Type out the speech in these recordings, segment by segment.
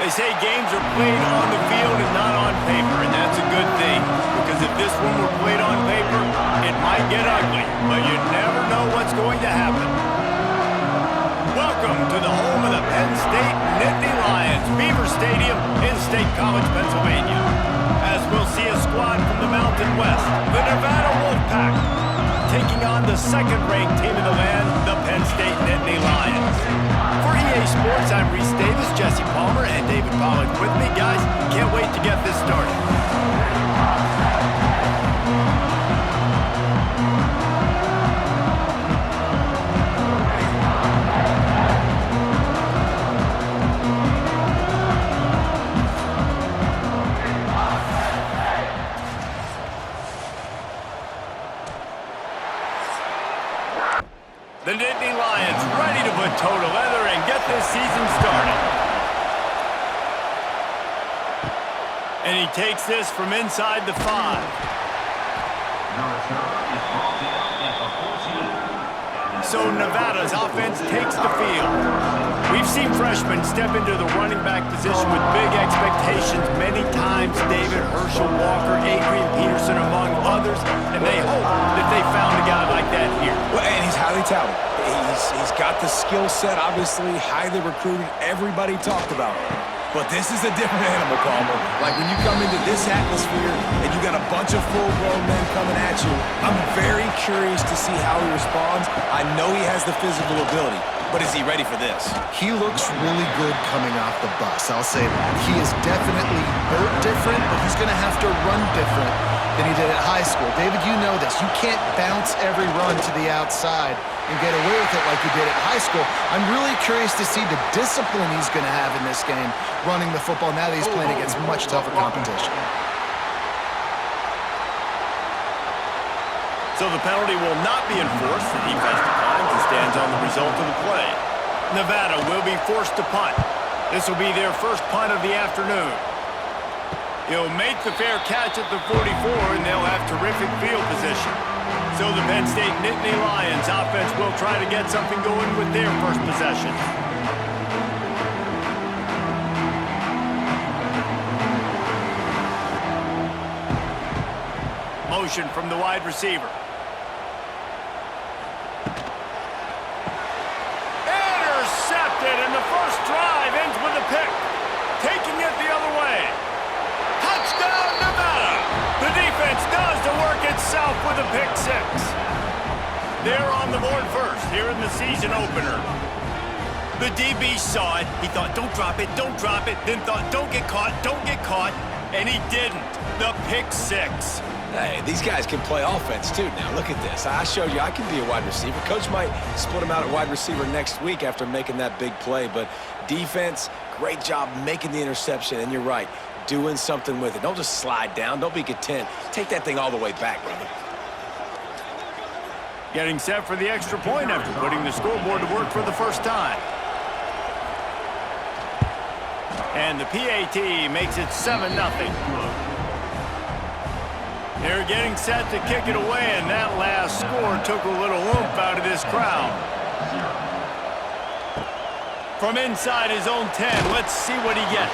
They say games are played on the field and not on paper, and that's a good thing. Because if this one were played on paper, it might get ugly, but you never know what's going to happen. Welcome to the home of the Penn State Nittany Lions, Beaver Stadium in State College, Pennsylvania. As we'll see a squad from the Mountain West, the Nevada Wolfpack, taking on the second-ranked team in the land, the Penn State Nittany Lions. For EA Sports, I'm Reese Davis, Jesse Palmer, and David Pollack with me. Guys, can't wait to get this started. The Nittany Lions ready to put toe to leather and get this season started. And he takes this from inside the 5. So Nevada's offense takes the field. We've seen freshmen step into the running back position with big expectations many times. David, Herschel Walker, Adrian Peterson, among others. And they hope that they found a guy like that here. Well, and he's highly talented. He's got the skill set, obviously, highly recruited. Everybody talked about him. But this is a different animal, Palmer. Like when you come into this atmosphere and you got a bunch of full-grown men coming at you, I'm very curious to see how he responds. I know he has the physical ability, but is he ready for this? He looks really good coming off the bus, I'll say that. He is definitely built different, but he's going to have to run different than he did at high school. David, you know this. You can't bounce every run to the outside and get away with it like you did at high school. I'm really curious to see the discipline he's going to have in this game, running the football now that he's playing against much tougher competition. So the penalty will not be enforced. The defense declines and stands on the result of the play. Nevada will be forced to punt. This will be their first punt of the afternoon. He'll make the fair catch at the 44, and they'll have terrific field position. So the Penn State Nittany Lions offense will try to get something going with their first possession. Motion from the wide receiver. Intercepted, and the first drive ends with a pick. Taking it the other way. Touchdown, Nevada! The defense does the work itself with a pick 6. They're on the board first here in the season opener. The DB saw it. He thought, don't drop it, then thought, don't get caught, and he didn't. The pick 6. Hey, these guys can play offense, too. Now, look at this. I showed you I can be a wide receiver. Coach might split him out at wide receiver next week after making that big play, but defense, great job making the interception, and you're right, doing something with it. Don't just slide down. Don't be content. Take that thing all the way back, brother. Getting set for the extra point after putting the scoreboard to work for the first time. And the PAT makes it 7-0. They're getting set to kick it away, and that last score took a little oomph out of this crowd. From inside his own 10, let's see what he gets.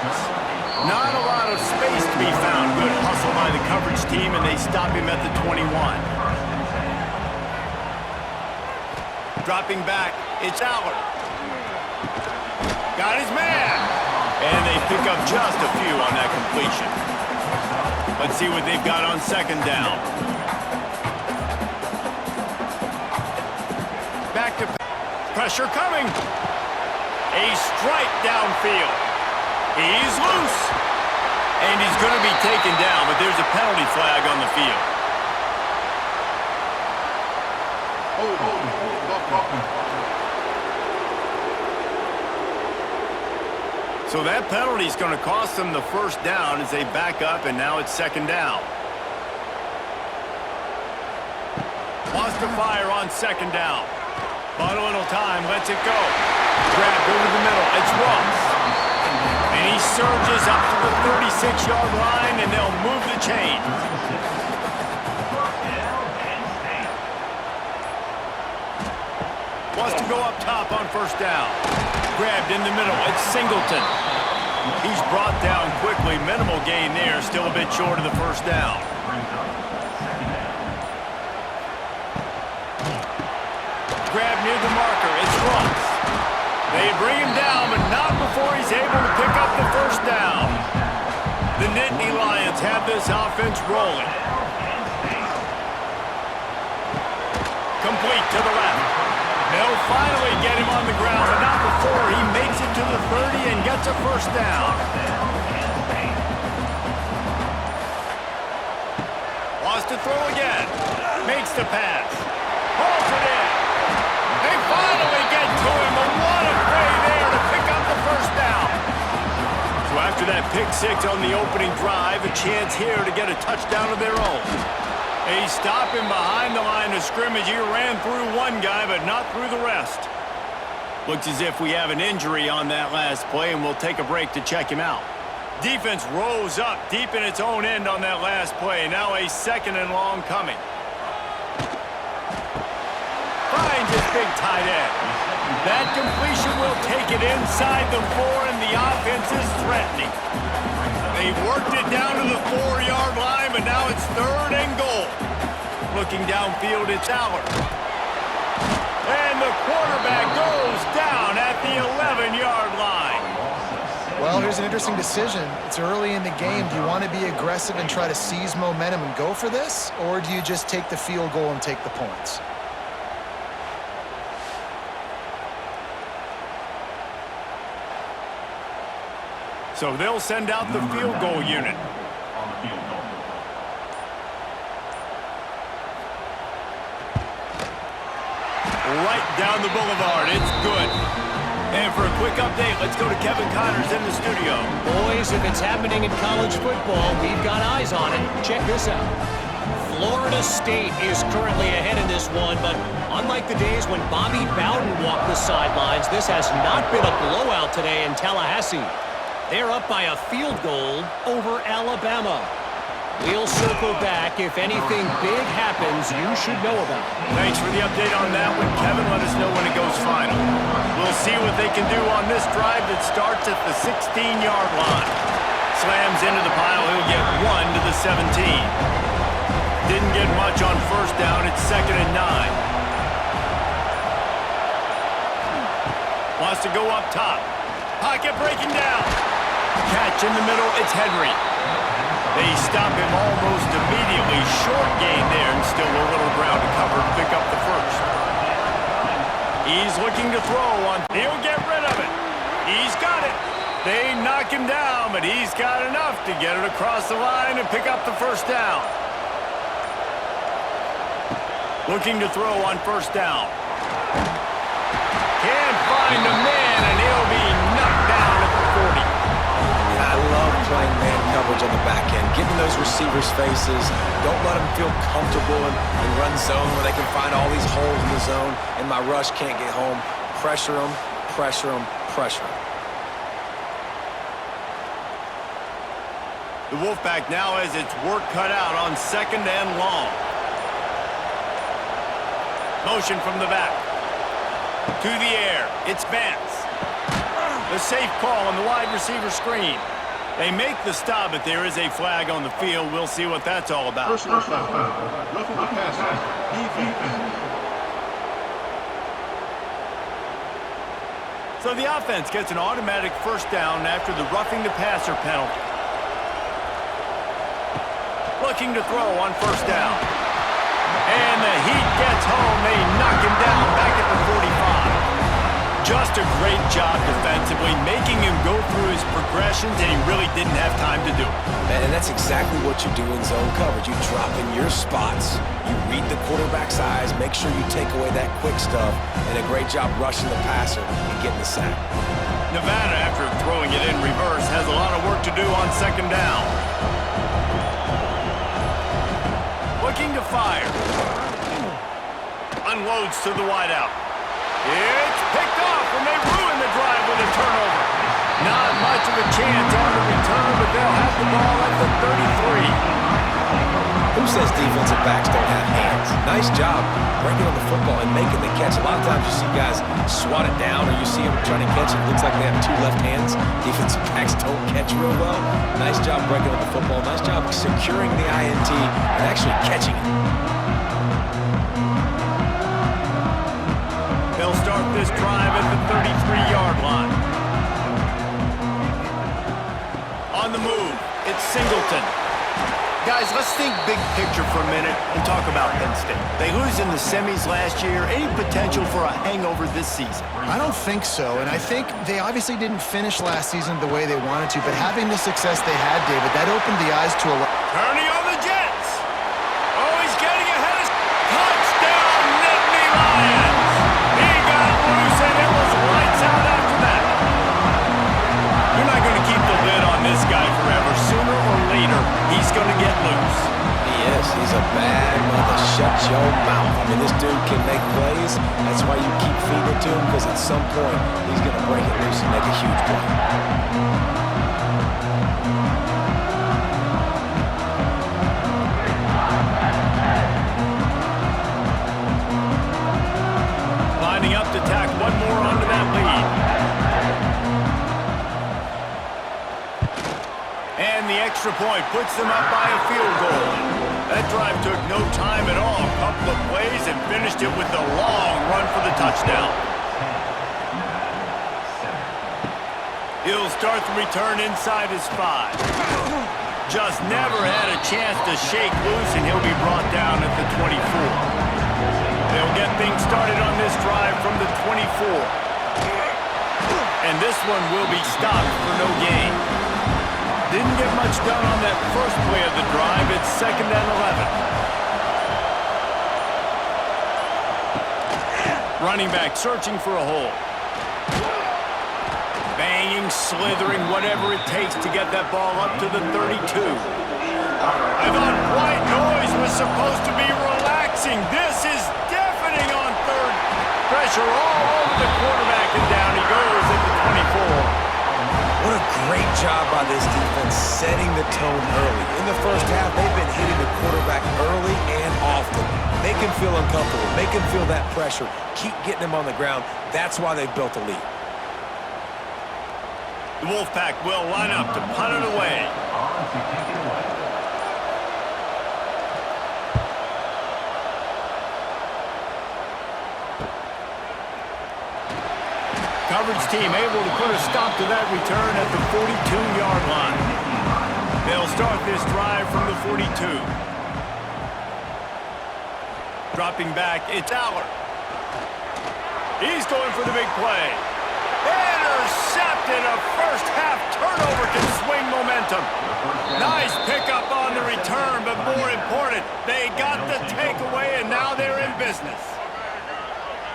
Not a lot of space to be found. Good hustle by the coverage team, and they stop him at the 21. Dropping back, it's Allard. Got his man. And they pick up just a few on that completion. Let's see what they've got on second down. Back to pressure coming. A strike downfield. He's loose. And he's going to be taken down, but there's a penalty flag on the field. So that penalty is going to cost them the first down as they back up, and now it's second down. Wants to fire on second down. But a little time, lets it go. Grab over the middle, it's Ross. And he surges up to the 36-yard line, and they'll move the chain. Wants to go up top on first down. Grabbed in the middle, it's Singleton. He's brought down quickly. Minimal gain there. Still a bit short of the first down. Grab near the marker. It's Ross. They bring him down, but not before he's able to pick up the first down. The Nittany Lions have this offense rolling. Complete to the left. They'll finally get him on the ground, but not before he makes it to the 30 and gets a first down. Wants to throw again. Makes the pass. Hauls it in. They finally get to him, but what a play there to pick up the first down. So after that pick six on the opening drive, a chance here to get a touchdown of their own. They stop him behind the line of scrimmage. He ran through one guy, but not through the rest. Looks as if we have an injury on that last play, and we'll take a break to check him out. Defense rose up deep in its own end on that last play. Now a second and long coming. Finds his big tight end. That completion will take it inside the 4, and the offense is threatening. They've worked it down to the 4-yard line, but now it's 3rd and goal. Looking downfield, it's Aller. And the quarterback goes down at the 11-yard line. Well, here's an interesting decision. It's early in the game. Do you want to be aggressive and try to seize momentum and go for this? Or do you just take the field goal and take the points? So they'll send out the field goal unit. Right down the boulevard. It's good. And for a quick update, let's go to Kevin Connors in the studio. Boys, if it's happening in college football, we've got eyes on it. Check this out. Florida State is currently ahead in this one, but unlike the days when Bobby Bowden walked the sidelines, this has not been a blowout today in Tallahassee. They're up by a field goal over Alabama. We'll circle back. If anything big happens, you should know about it. Thanks for the update on that one, Kevin. Let us know when it goes final. We'll see what they can do on this drive that starts at the 16-yard line. Slams into the pile. He'll get 1 to the 17. Didn't get much on first down. It's 2nd and 9. Wants to go up top. Pocket breaking down. Catch in the middle. It's Henry. They stop him almost immediately. Short gain there, and still a little ground to cover to pick up the first. He's looking to throw on. He'll get rid of it. He's got it. They knock him down, but he's got enough to get it across the line and pick up the first down. Looking to throw on first down. Can't find a man, and he'll be knocked down at the 40. I love playing man coverage on the back end, getting those receivers' faces. Don't let them feel comfortable and run zone where they can find all these holes in the zone, and my rush can't get home. Pressure them, pressure them, pressure them. The Wolfpack now has its work cut out on 2nd and long. Motion from the back. To the air. It's Vance. The safe call on the wide receiver screen. They make the stop, but there is a flag on the field. We'll see what that's all about. Personal foul. Roughing the passer. Defense. So the offense gets an automatic first down after the roughing the passer penalty. Looking to throw on first down. And the Heat gets home. They knock him down back at the 45. Just a great job defensively, making him go through his progressions, and he really didn't have time to do it. And that's exactly what you do in zone coverage. You drop in your spots, you read the quarterback's eyes, make sure you take away that quick stuff, and a great job rushing the passer and getting the sack. Nevada, after throwing it in reverse, has a lot of work to do on 2nd down. Looking to fire. Unloads to the wideout. It's picked off, and they ruin the drive with a turnover. Not much of a chance on the return, but they'll have the ball at the 33. says defensive backs don't have hands? Nice job breaking on the football and making the catch. A lot of times you see guys swat it down or you see them trying to catch it. It looks like they have two left hands. Defensive backs don't catch real well. Nice job breaking on the football. Nice job securing the INT and actually catching it. They'll start this drive at the 33-yard line. On the move, it's Singleton. Guys, let's think big picture for a minute and talk about Penn State. They lose in the semis last year. Any potential for a hangover this season? I don't think so, and I think they obviously didn't finish last season the way they wanted to, but having the success they had, David, that opened the eyes to a lot. Turning on the Jets. Oh, he's getting ahead of... Touchdown, Nittany Lions. He got loose, and it was lights out after that. You're not going to keep the lid on this guy forever. Sooner or later, he's going to get loose. He is. He's a bad mother. Shut your mouth. I mean, this dude can make plays. That's why you keep feeding it to him, because at some point, he's going to break it loose and make a huge play. Lining up to tack one more onto that lead. And the extra point puts them up by a field goal. That drive took no time at all. A couple of plays and finished it with a long run for the touchdown. He'll start the return inside his 5. Just never had a chance to shake loose, and he'll be brought down at the 24. They'll get things started on this drive from the 24. And this one will be stopped for no gain. Didn't get much done on that first play of the drive. It's 2nd and 11. Running back searching for a hole. Banging, slithering, whatever it takes to get that ball up to the 32. I thought white noise was supposed to be relaxing. This is deafening on third. Pressure all over the quarterback, and down he goes at the 24. What a great job by this defense setting the tone early. In the first half, they've been hitting the quarterback early and often. Make him feel uncomfortable. Make him feel that pressure. Keep getting him on the ground. That's why they've built a lead. The Wolfpack will line up to punt it away. Coverage team able to put a stop to that return at the 42-yard line. They'll start this drive from the 42. Dropping back, it's Aller. He's going for the big play. Intercepted. A first-half turnover can swing momentum. Nice pickup on the return, but more important, they got the takeaway, and now they're in business.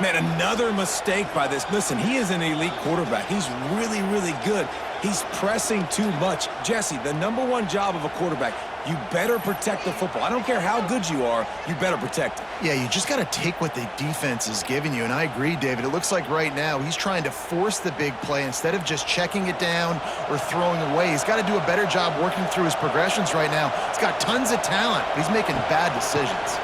Man, another mistake by this. Listen, he is an elite quarterback. He's really, really good. He's pressing too much. Jesse, the #1 job of a quarterback, you better protect the football. I don't care how good you are, you better protect it. Yeah, you just got to take what the defense is giving you, and I agree, David. It looks like right now he's trying to force the big play instead of just checking it down or throwing away. He's got to do a better job working through his progressions right now. He's got tons of talent, but he's making bad decisions.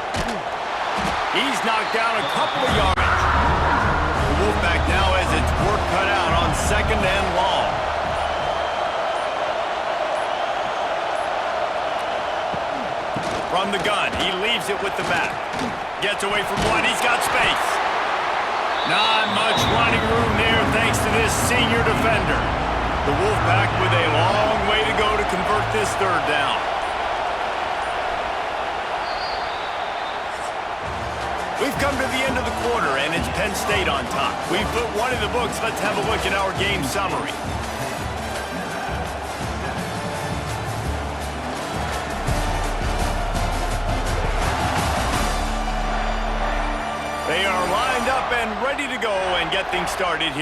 He's knocked down a couple of yards. The Wolfpack now has its work cut out on 2nd and long. From the gun, he leaves it with the back. Gets away from one, he's got space. Not much running room there thanks to this senior defender. The Wolfpack with a long way to go to convert this 3rd down. We've come to the end of the quarter, and it's Penn State on top. We've put one in the books. Let's have a look at our game summary. They are lined up and ready to go and get things started here.